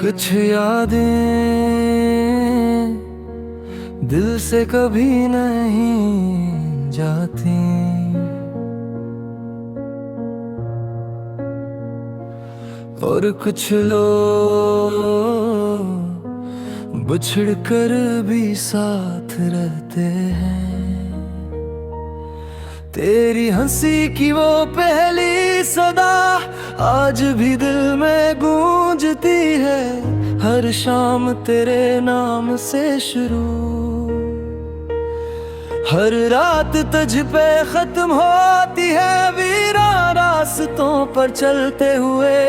कुछ यादें दिल से कभी नहीं जाती, और कुछ लोग बिछड़ कर भी साथ रहते हैं। तेरी हंसी की वो पहली सदा आज भी दिल में गूंजती है। हर शाम तेरे नाम से शुरू, हर रात तुझ पे खत्म होती है। वीरान रास्तों पर चलते हुए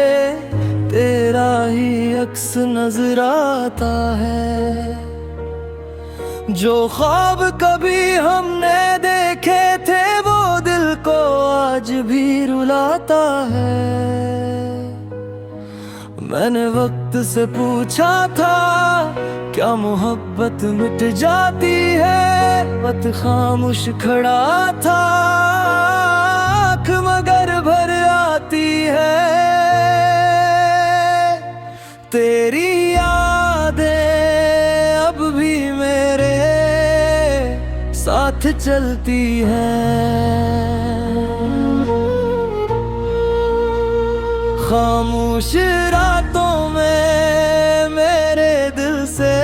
तेरा ही अक्स नजर आता है। जो ख्वाब कभी हमने देखे थे वो दिल को आज भी रुलाता है। मैंने वक्त से पूछा था क्या मोहब्बत मिट जाती है। वक्त खामोश खड़ा था, आँख मगर भर आती है। तेरी यादें अब भी मेरे साथ चलती हैं। खामोश रातों में मेरे दिल से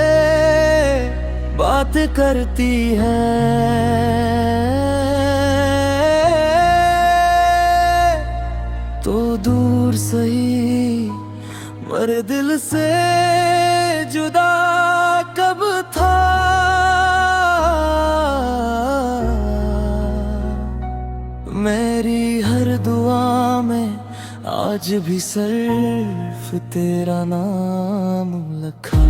बात करती है। तो दूर सही मर दिल से जुदा कब था। मेरी हर दुआ में आज भी सिर्फ तेरा नाम लिखा।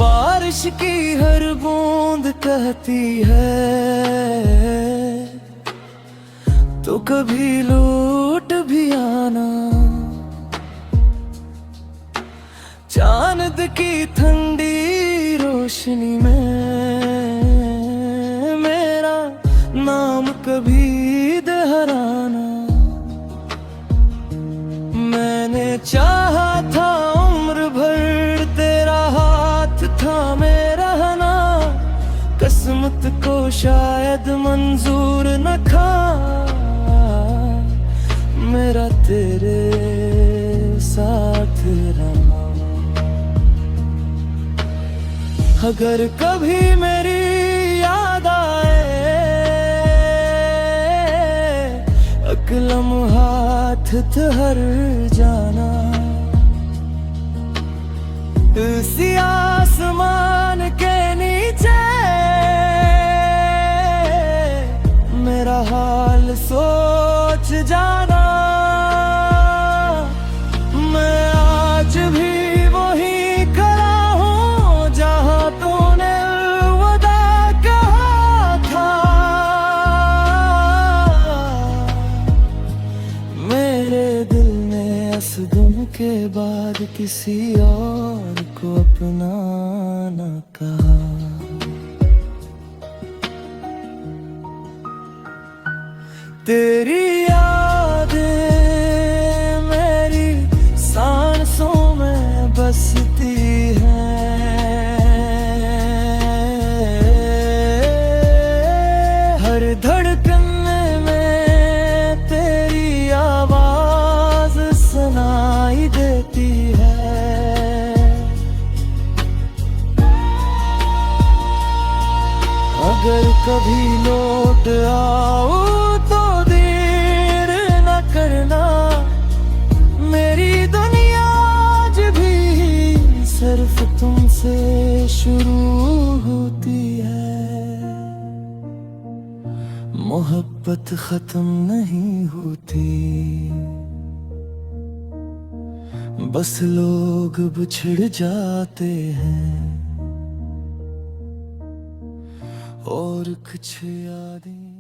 बारिश की हर बूंद कहती है तो कभी लौट भी आना। चांद की ठंडी रोशनी में मेरा नाम कभी दोहराना। मैंने चाहा था उम्र भर तेरा हाथ थामे रहना। किस्मत को शायद मंजूर न था मेरा तेरे साथ रहना। अगर कभी मेरी याद आए अकलम हाथ ठहर जाना। इसी आसमान के नीचे मेरा हाल सोच जाना। मैं आज भी वही खड़ा हूँ जहाँ तूने अलविदा कहा था। मेरे दिल ने असदुम के बाद किसी और को अपना न कहा। तेरी यादें मेरी सांसों में बसती हैं। हर धड़कन में तेरी आवाज सुनाई देती है। अगर कभी लौट आओ तो देर न करना। मेरी दुनिया आज भी सिर्फ तुमसे शुरू होती है। मोहब्बत खत्म नहीं होती, बस लोग बिछड़ जाते हैं। और कुछ यादें